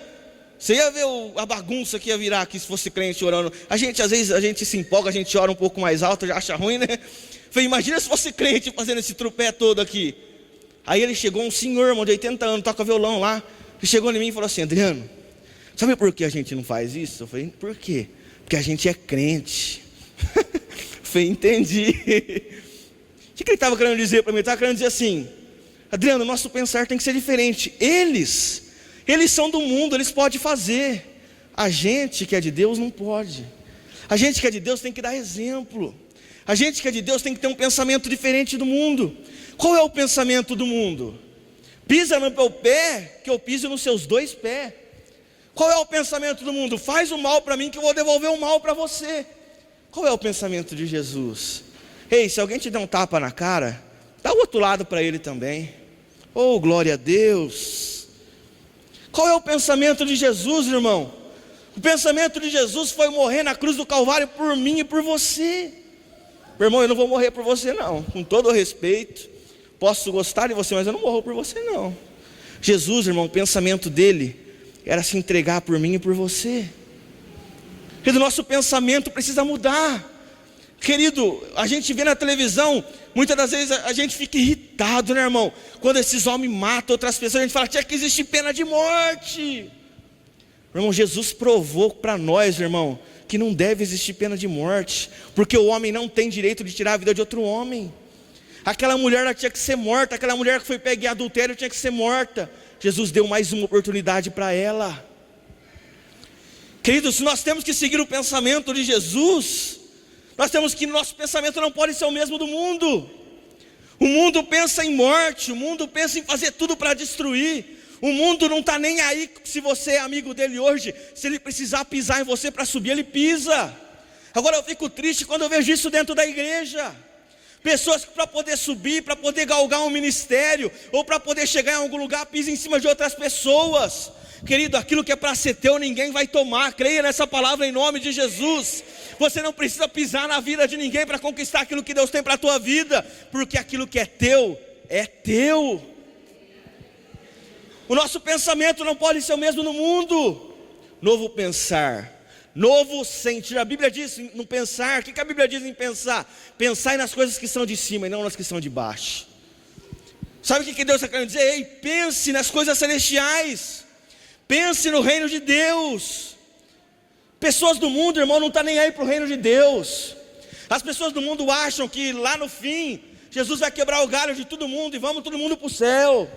você ia ver a bagunça que ia virar aqui se fosse crente orando. Às vezes a gente se empolga, a gente ora um pouco mais alto, já acha ruim, né? Falei, imagina se fosse crente fazendo esse trupé todo aqui. Aí ele chegou, um senhor, irmão, de 80 anos, toca violão lá. Ele chegou em mim e falou assim, Adriano, sabe por que a gente não faz isso? Eu falei, por quê? Porque a gente é crente. Falei, entendi. O que ele estava querendo dizer para mim? Ele estava querendo dizer assim, Adriano, nosso pensar tem que ser diferente. Eles são do mundo, eles podem fazer. A gente que é de Deus não pode. A gente que é de Deus tem que dar exemplo. A gente que é de Deus tem que ter um pensamento diferente do mundo. Qual é o pensamento do mundo? Pisa no meu pé, que eu piso nos seus 2 pés. Qual é o pensamento do mundo? Faz o mal para mim, que eu vou devolver o mal para você. Qual é o pensamento de Jesus? Ei, se alguém te der um tapa na cara, dá o outro lado para ele também. Oh, glória a Deus. Qual é o pensamento de Jesus, irmão? O pensamento de Jesus foi morrer na cruz do Calvário por mim e por você. Meu irmão, eu não vou morrer por você não, com todo o respeito. Posso gostar de você, mas eu não morro por você não. Jesus, irmão, o pensamento dele era se entregar por mim e por você. Querido, nosso pensamento precisa mudar. Querido, a gente vê na televisão, muitas das vezes a gente fica irritado, né, irmão? Quando esses homens matam outras pessoas, a gente fala, tinha que existir pena de morte. Irmão, Jesus provou para nós, irmão, que não deve existir pena de morte, porque o homem não tem direito de tirar a vida de outro homem. Aquela mulher, ela tinha que ser morta. Aquela mulher que foi pega em adultério tinha que ser morta. Jesus deu mais uma oportunidade para ela. Queridos, se nós temos que seguir o pensamento de Jesus, nós temos que, nosso pensamento não pode ser o mesmo do mundo. O mundo pensa em morte, o mundo pensa em fazer tudo para destruir. O mundo não está nem aí se você é amigo dele hoje. Se ele precisar pisar em você para subir, ele pisa. Agora eu fico triste quando eu vejo isso dentro da igreja. Pessoas que para poder subir, para poder galgar um ministério, ou para poder chegar em algum lugar, pisam em cima de outras pessoas. Querido, aquilo que é para ser teu, ninguém vai tomar. Creia nessa palavra em nome de Jesus. Você não precisa pisar na vida de ninguém para conquistar aquilo que Deus tem para a tua vida, porque aquilo que é teu, é teu. O nosso pensamento não pode ser o mesmo no mundo. Novo pensar, novo sentir. A Bíblia diz no pensar. O que a Bíblia diz em pensar? Pensar nas coisas que são de cima e não nas que são de baixo. Sabe o que Deus está querendo dizer? Ei, pense nas coisas celestiais. Pense no reino de Deus. Pessoas do mundo, irmão, não estão nem aí para o reino de Deus. As pessoas do mundo acham que lá no fim Jesus vai quebrar o galho de todo mundo e vamos todo mundo para o céu.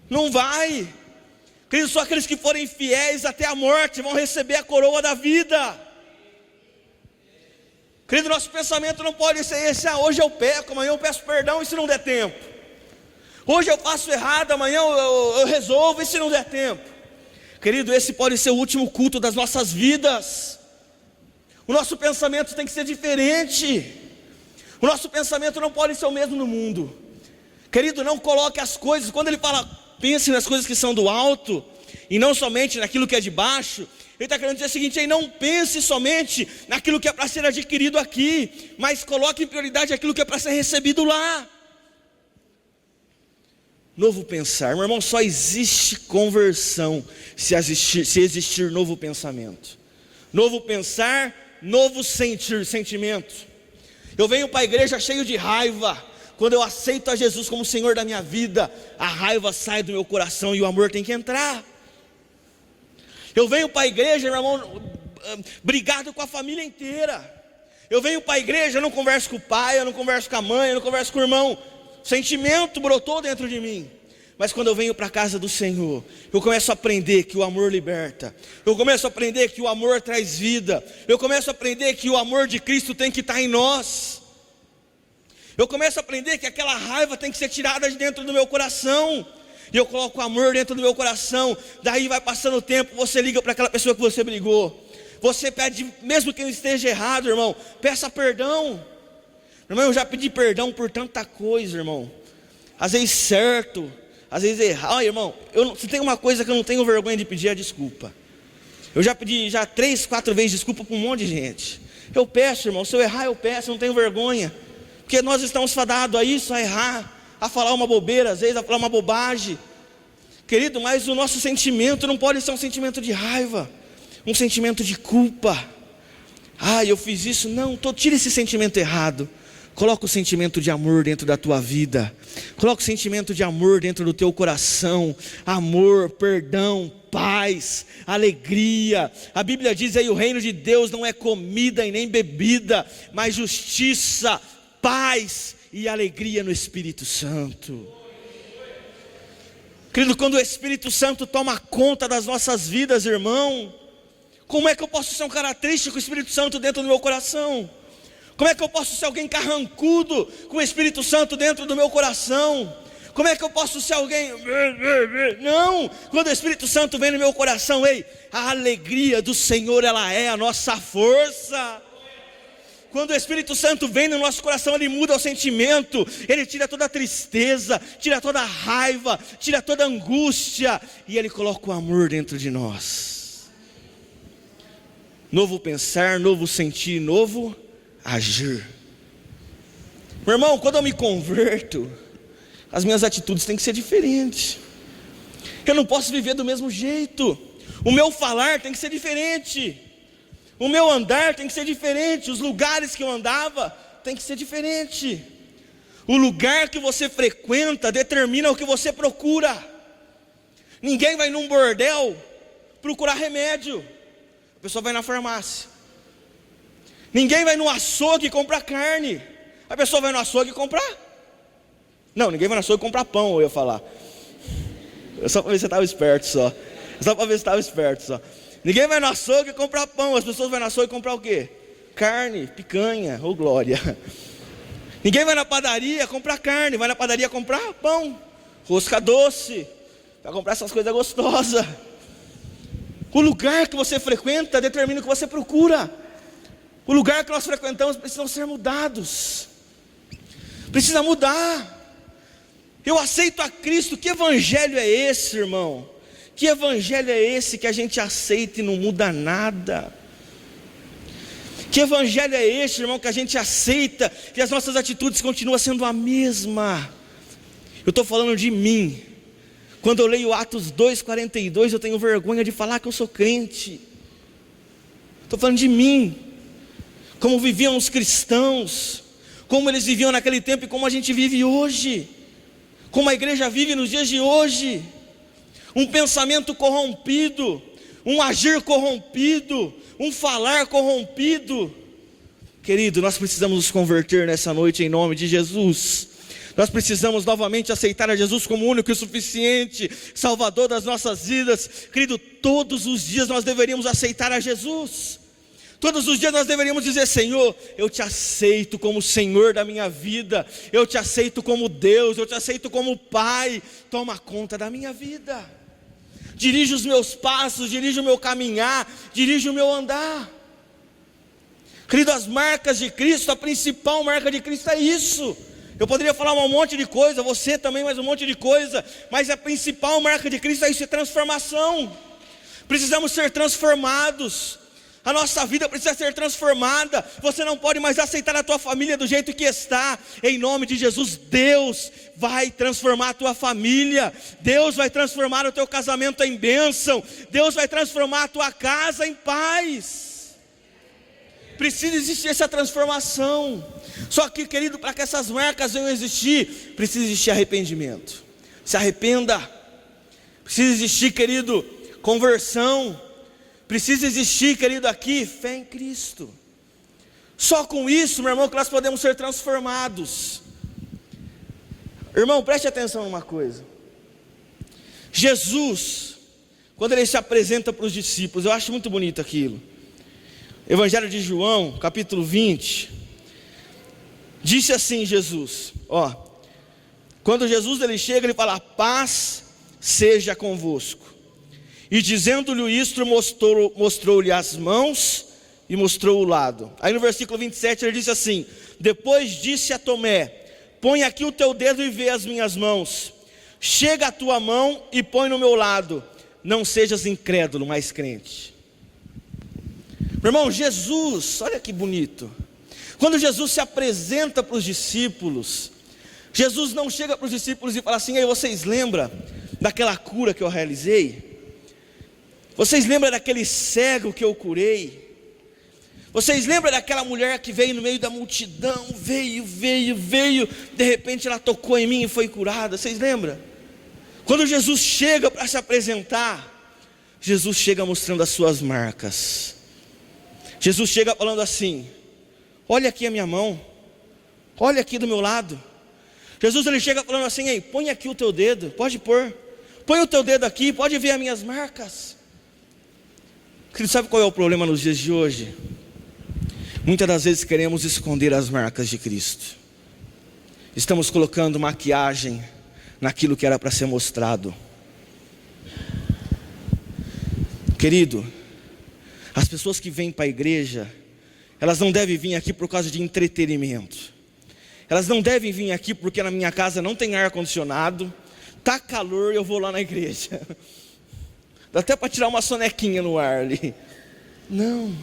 Não vai. Queridos, só aqueles que forem fiéis até a morte vão receber a coroa da vida. Querido, nosso pensamento não pode ser esse: hoje eu peco, amanhã eu peço perdão, e se não der tempo? Hoje eu faço errado, amanhã eu resolvo, e se não der tempo? Querido, esse pode ser o último culto das nossas vidas. O nosso pensamento tem que ser diferente. O nosso pensamento não pode ser o mesmo no mundo. Querido, não coloque as coisas, quando ele fala, pense nas coisas que são do alto, e não somente naquilo que é de baixo, ele está querendo dizer o seguinte, aí não pense somente naquilo que é para ser adquirido aqui, mas coloque em prioridade aquilo que é para ser recebido lá. Novo pensar, meu irmão, só existe conversão se existir novo pensamento. Novo pensar, novo sentimento. Eu venho para a igreja cheio de raiva. Quando eu aceito a Jesus como Senhor da minha vida, a raiva sai do meu coração e o amor tem que entrar. Eu venho para a igreja, meu irmão, brigado com a família inteira. Eu venho para a igreja, eu não converso com o pai, eu não converso com a mãe, eu não converso com o irmão. Sentimento brotou dentro de mim. Mas quando eu venho para a casa do Senhor, eu começo a aprender que o amor liberta. Eu começo a aprender que o amor traz vida. Eu começo a aprender que o amor de Cristo tem que estar em nós. Eu começo a aprender que aquela raiva tem que ser tirada de dentro do meu coração. E eu coloco o amor dentro do meu coração. Daí vai passando o tempo, você liga para aquela pessoa que você brigou. Você pede, mesmo que não esteja errado, irmão, peça perdão. Irmão, eu já pedi perdão por tanta coisa, irmão. Às vezes certo, às vezes errado. Irmão, se tem uma coisa que eu não tenho vergonha de pedir, é desculpa. Eu já pedi 3, 4 vezes desculpa para um monte de gente. Eu peço, irmão, se eu errar eu peço, eu não tenho vergonha. Porque nós estamos fadados a isso, a errar, a falar uma bobeira, às vezes a falar uma bobagem. Querido, mas o nosso sentimento não pode ser um sentimento de raiva, um sentimento de culpa. Eu fiz isso. Não, tira esse sentimento errado. Coloca o sentimento de amor dentro da tua vida. Coloca o sentimento de amor dentro do teu coração. Amor, perdão, paz, alegria. A Bíblia diz aí, o reino de Deus não é comida e nem bebida, mas justiça, paz e alegria no Espírito Santo. Querido, quando o Espírito Santo toma conta das nossas vidas, irmão, como é que eu posso ser um cara triste com o Espírito Santo dentro do meu coração? Como é que eu posso ser alguém carrancudo com o Espírito Santo dentro do meu coração? Como é que eu posso ser alguém... Não, quando o Espírito Santo vem no meu coração, a alegria do Senhor, ela é a nossa força. Quando o Espírito Santo vem no nosso coração, ele muda o sentimento, ele tira toda a tristeza, tira toda a raiva, tira toda a angústia, e ele coloca o amor dentro de nós. Novo pensar, novo sentir, novo agir. Meu irmão, quando eu me converto, as minhas atitudes têm que ser diferentes. Eu não posso viver do mesmo jeito. O meu falar tem que ser diferente. O meu andar tem que ser diferente. Os lugares que eu andava tem que ser diferente. O lugar que você frequenta determina o que você procura. Ninguém vai num bordel procurar remédio. A pessoa vai na farmácia. Ninguém vai no açougue comprar carne. A pessoa vai no açougue comprar. Não, ninguém vai no açougue comprar pão, eu ia falar. Só para ver se você estava esperto só. Ninguém vai no açougue comprar pão. As pessoas vão no açougue comprar o quê? Carne, picanha, ô glória. Ninguém vai na padaria comprar carne. Vai na padaria comprar pão, rosca doce, para comprar essas coisas gostosas. O lugar que você frequenta determina o que você procura. O lugar que nós frequentamos precisa ser mudados. Precisa mudar. Eu aceito a Cristo. Que evangelho é esse, irmão? Que evangelho é esse que a gente aceita e não muda nada? Que evangelho é esse, irmão, que a gente aceita e as nossas atitudes continuam sendo a mesma? Eu estou falando de mim. Quando eu leio Atos 2,42, eu tenho vergonha de falar que eu sou crente. Estou falando de mim. Como viviam os cristãos, como eles viviam naquele tempo e como a gente vive hoje, como a igreja vive nos dias de hoje. Um pensamento corrompido, um agir corrompido, um falar corrompido. Querido, nós precisamos nos converter nessa noite em nome de Jesus. Nós precisamos novamente aceitar a Jesus como único e suficiente Salvador das nossas vidas. Querido, todos os dias nós deveríamos aceitar a Jesus. Todos os dias nós deveríamos dizer: Senhor, eu te aceito como Senhor da minha vida. Eu te aceito como Deus, eu te aceito como Pai. Toma conta da minha vida. dirige os meus passos, dirige o meu caminhar, dirige o meu andar. Querido, as marcas de Cristo, a principal marca de Cristo é isso. Eu poderia falar um monte de coisa, você também mais um monte de coisa, mas a principal marca de Cristo é isso, é transformação. Precisamos ser transformados. A nossa vida precisa ser transformada. Você não pode mais aceitar a tua família do jeito que está. Em nome de Jesus, Deus vai transformar a tua família. Deus vai transformar o teu casamento em bênção. Deus vai transformar a tua casa em paz. Precisa existir essa transformação. Só que, querido, para que essas marcas venham existir, precisa existir arrependimento. Se arrependa. Precisa existir, querido, conversão. Precisa existir, querido, aqui, fé em Cristo. Só com isso, meu irmão, que nós podemos ser transformados. Irmão, preste atenção numa coisa. Jesus, quando ele se apresenta para os discípulos, eu acho muito bonito aquilo. Evangelho de João, capítulo 20. Disse assim Jesus, quando Jesus ele chega, ele fala: paz seja convosco. E dizendo-lhe isto, mostrou-lhe as mãos e mostrou o lado. Aí no versículo 27 ele disse assim: depois disse a Tomé: põe aqui o teu dedo e vê as minhas mãos. Chega a tua mão e põe no meu lado. Não sejas incrédulo, mas crente. Meu irmão, Jesus, olha que bonito. Quando Jesus se apresenta para os discípulos, Jesus não chega para os discípulos e fala assim: ei, vocês lembram daquela cura que eu realizei? Vocês lembram daquele cego que eu curei? Vocês lembram daquela mulher que veio no meio da multidão? Veio, de repente ela tocou em mim e foi curada. Vocês lembram? Quando Jesus chega para se apresentar, Jesus chega mostrando as suas marcas. Jesus chega falando assim: olha aqui a minha mão, olha aqui do meu lado. Jesus ele chega falando assim: ei, põe aqui o teu dedo, pode pôr. Põe o teu dedo aqui, pode ver as minhas marcas. Querido, sabe qual é o problema nos dias de hoje? Muitas das vezes queremos esconder as marcas de Cristo. Estamos colocando maquiagem naquilo que era para ser mostrado. Querido, as pessoas que vêm para a igreja, elas não devem vir aqui por causa de entretenimento. Elas não devem vir aqui porque na minha casa não tem ar-condicionado, está calor e eu vou lá na igreja. Dá até para tirar uma sonequinha no ar ali. Não.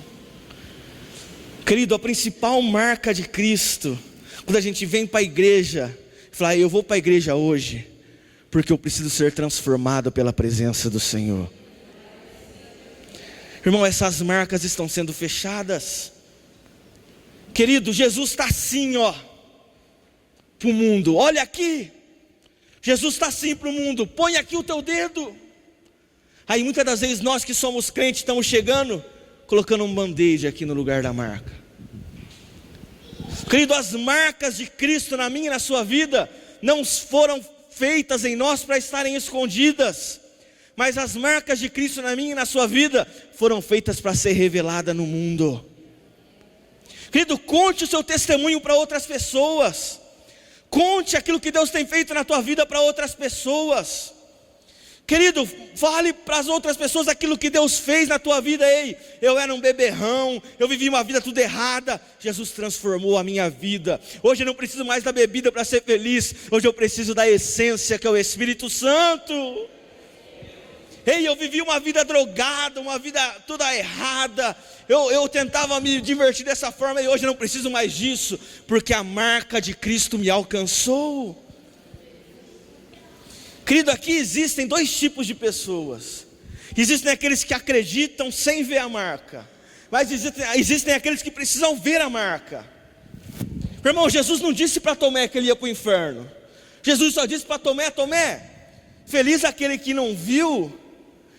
Querido, a principal marca de Cristo, quando a gente vem para a igreja, fala: eu vou para a igreja hoje, porque eu preciso ser transformado pela presença do Senhor. Irmão, essas marcas estão sendo fechadas. Querido, Jesus está assim, para o mundo. Olha aqui, Jesus está assim para o mundo. Põe aqui o teu dedo. Aí muitas das vezes nós que somos crentes estamos chegando, colocando um band-aid aqui no lugar da marca. Querido, as marcas de Cristo na minha e na sua vida não foram feitas em nós para estarem escondidas, mas as marcas de Cristo na minha e na sua vida foram feitas para ser revelada no mundo. Querido, conte o seu testemunho para outras pessoas. Conte aquilo que Deus tem feito na tua vida para outras pessoas. Querido, fale para as outras pessoas aquilo que Deus fez na tua vida. Ei, eu era um beberrão, eu vivi uma vida tudo errada, Jesus transformou a minha vida. Hoje eu não preciso mais da bebida para ser feliz, hoje eu preciso da essência que é o Espírito Santo. Ei, eu vivi uma vida drogada, uma vida toda errada, eu tentava me divertir dessa forma, e hoje eu não preciso mais disso, porque a marca de Cristo me alcançou. Querido, aqui existem dois tipos de pessoas. Existem aqueles que acreditam sem ver a marca, mas existem aqueles que precisam ver a marca. Meu irmão, Jesus não disse para Tomé que ele ia para o inferno. Jesus só disse para Tomé: Tomé, feliz aquele que não viu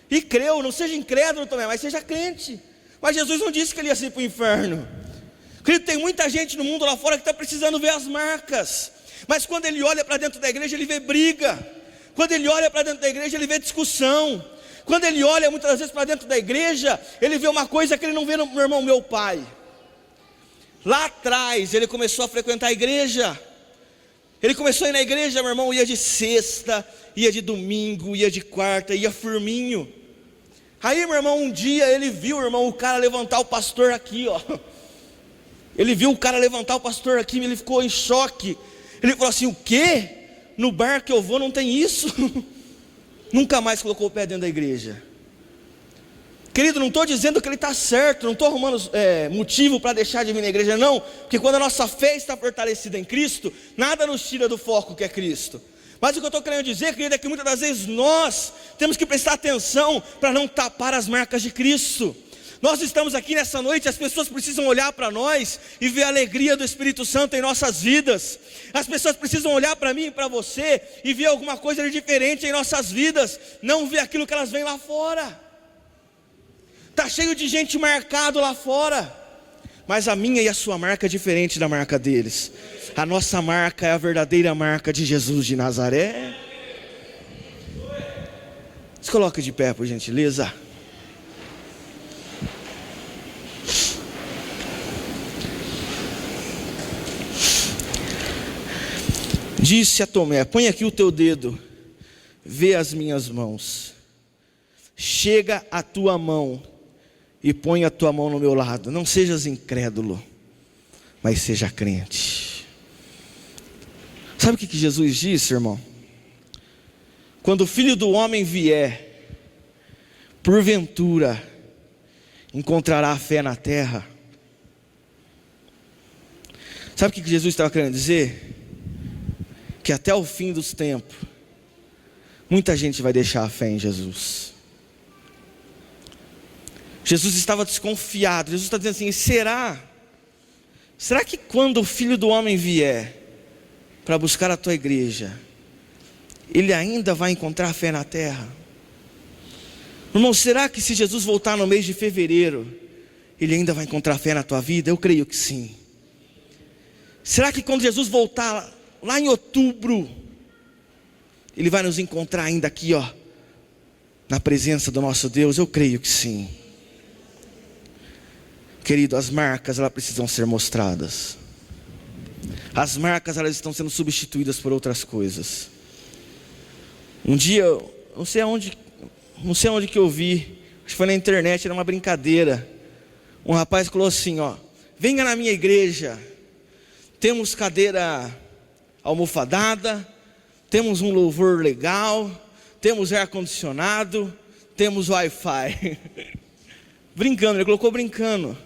e creu. Não seja incrédulo, Tomé, mas seja crente. Mas Jesus não disse que ele ia ir para o inferno. Querido, tem muita gente no mundo lá fora que está precisando ver as marcas, mas quando ele olha para dentro da igreja, ele vê briga. Quando ele olha para dentro da igreja, ele vê discussão. Quando ele olha muitas vezes para dentro da igreja, ele vê uma coisa que ele não vê no meu irmão, meu pai. Lá atrás, ele começou a frequentar a igreja. Ele começou a ir na igreja, meu irmão, ia de sexta, ia de domingo, ia de quarta, ia firminho. Aí, meu irmão, um dia ele viu, irmão, o cara levantar o pastor aqui, ó. Ele viu o cara levantar o pastor aqui, ele ficou em choque. Ele falou assim: o quê? No bar que eu vou não tem isso? Nunca mais colocou o pé dentro da igreja. Querido, não estou dizendo que ele está certo, não estou arrumando motivo para deixar de vir na igreja, não. Porque quando a nossa fé está fortalecida em Cristo, nada nos tira do foco que é Cristo. Mas o que eu estou querendo dizer, querido, é que muitas das vezes nós temos que prestar atenção para não tapar as marcas de Cristo. Nós estamos aqui nessa noite, as pessoas precisam olhar para nós e ver a alegria do Espírito Santo em nossas vidas. As pessoas precisam olhar para mim e para você e ver alguma coisa de diferente em nossas vidas, não ver aquilo que elas veem lá fora. Está cheio de gente marcado lá fora, mas a minha e a sua marca é diferente da marca deles. A nossa marca é a verdadeira marca de Jesus de Nazaré. Se coloca de pé, por gentileza. Disse a Tomé: põe aqui o teu dedo, vê as minhas mãos. Chega a tua mão e põe a tua mão no meu lado. Não sejas incrédulo, mas seja crente. Sabe o que Jesus disse, irmão? Quando o Filho do Homem vier, porventura encontrará fé na terra. Sabe o que Jesus estava querendo dizer? Que até o fim dos tempos, muita gente vai deixar a fé em Jesus. Jesus estava desconfiado. Jesus está dizendo assim: será que quando o Filho do Homem vier para buscar a tua igreja, ele ainda vai encontrar fé na terra? Irmão, será que se Jesus voltar no mês de fevereiro, ele ainda vai encontrar fé na tua vida? Eu creio que sim. Será que quando Jesus voltar lá em outubro, ele vai nos encontrar ainda aqui, ó, na presença do nosso Deus? Eu creio que sim. Querido, as marcas, elas precisam ser mostradas. As marcas, elas estão sendo substituídas por outras coisas. Um dia, não sei onde que eu vi, acho que foi na internet, era uma brincadeira. Um rapaz falou assim, ó: venha na minha igreja, temos cadeira almofadada, temos um louvor legal, temos ar-condicionado, temos Wi-Fi. Brincando, ele colocou brincando.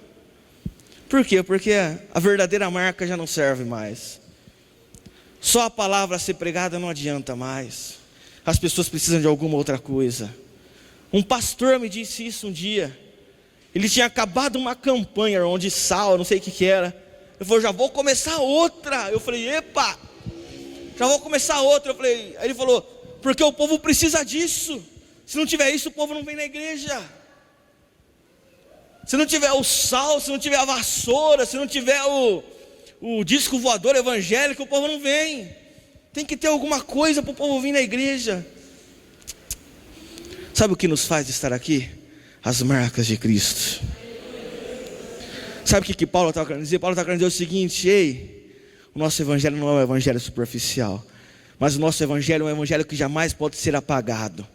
Por quê? Porque a verdadeira marca já não serve mais. Só a palavra a ser pregada não adianta mais. As pessoas precisam de alguma outra coisa. Um pastor me disse isso um dia. Ele tinha acabado uma campanha onde sal, não sei o que era. Ele falou: já vou começar outra. Eu falei: epa, já vou começar outra. Aí ele falou: porque o povo precisa disso. Se não tiver isso, o povo não vem na igreja. Se não tiver o sal, se não tiver a vassoura, se não tiver o disco voador evangélico, o povo não vem. Tem que ter alguma coisa para o povo vir na igreja. Sabe o que nos faz estar aqui? As marcas de Cristo. Sabe o que Paulo estava querendo dizer? Paulo estava querendo dizer o seguinte: ei, o nosso evangelho não é um evangelho superficial, mas o nosso evangelho é um evangelho que jamais pode ser apagado.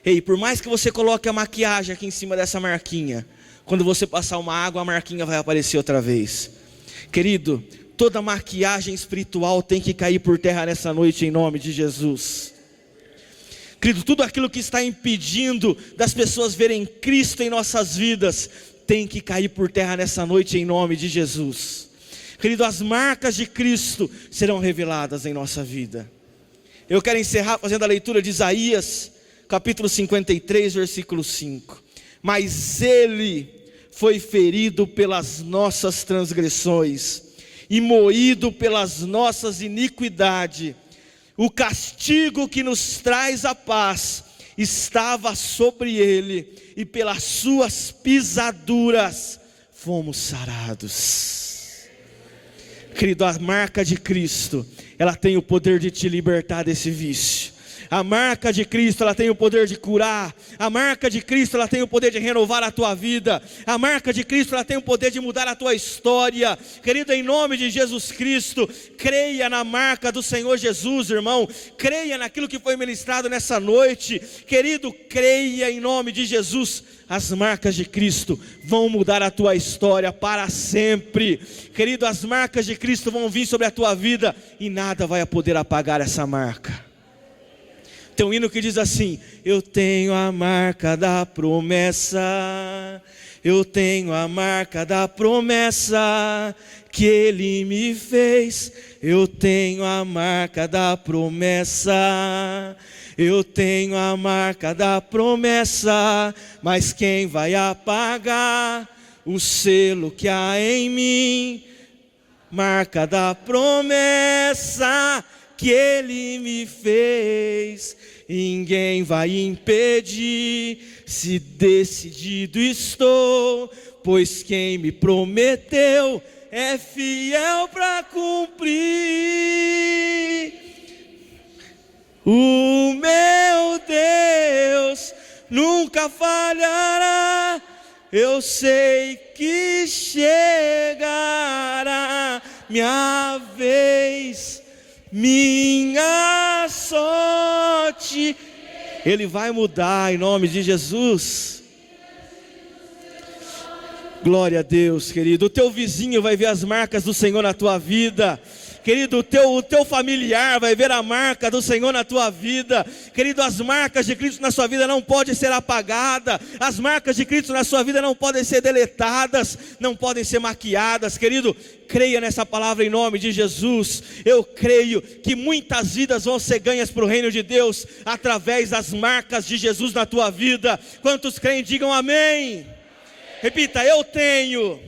Ei, por mais que você coloque a maquiagem aqui em cima dessa marquinha, quando você passar uma água, a marquinha vai aparecer outra vez. Querido, toda maquiagem espiritual tem que cair por terra nessa noite, em nome de Jesus. Querido, tudo aquilo que está impedindo das pessoas verem Cristo em nossas vidas, tem que cair por terra nessa noite, em nome de Jesus. Querido, as marcas de Cristo serão reveladas em nossa vida. Eu quero encerrar fazendo a leitura de Isaías, capítulo 53, versículo 5. Mas Ele foi ferido pelas nossas transgressões e moído pelas nossas iniquidades. O castigo que nos traz a paz estava sobre Ele, e pelas suas pisaduras fomos sarados. Querido, a marca de Cristo, ela tem o poder de te libertar desse vício. A marca de Cristo, ela tem o poder de curar. A marca de Cristo, ela tem o poder de renovar a tua vida. A marca de Cristo, ela tem o poder de mudar a tua história. Querido, em nome de Jesus Cristo, creia na marca do Senhor Jesus, irmão. Creia naquilo que foi ministrado nessa noite. Querido, creia em nome de Jesus. As marcas de Cristo vão mudar a tua história para sempre. Querido, as marcas de Cristo vão vir sobre a tua vida e nada vai poder apagar essa marca. Tem um hino que diz assim: eu tenho a marca da promessa, eu tenho a marca da promessa que Ele me fez. Eu tenho a marca da promessa, eu tenho a marca da promessa, mas quem vai apagar o selo que há em mim? Marca da promessa que Ele me fez, ninguém vai impedir, se decidido estou, pois quem me prometeu é fiel para cumprir. O meu Deus nunca falhará, eu sei que chegará minha vez, minha sorte. Ele vai mudar em nome de Jesus. Glória a Deus, querido. O teu vizinho vai ver as marcas do Senhor na tua vida. Querido, o teu familiar vai ver a marca do Senhor na tua vida. Querido, as marcas de Cristo na sua vida não podem ser apagadas. As marcas de Cristo na sua vida não podem ser deletadas, não podem ser maquiadas. Querido, creia nessa palavra em nome de Jesus. Eu creio que muitas vidas vão ser ganhas para o reino de Deus através das marcas de Jesus na tua vida. Quantos creem, digam amém. Repita: eu tenho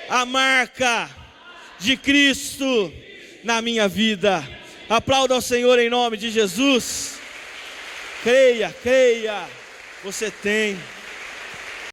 a marca de Cristo na minha vida. Aplauda ao Senhor em nome de Jesus. Creia, creia, você tem.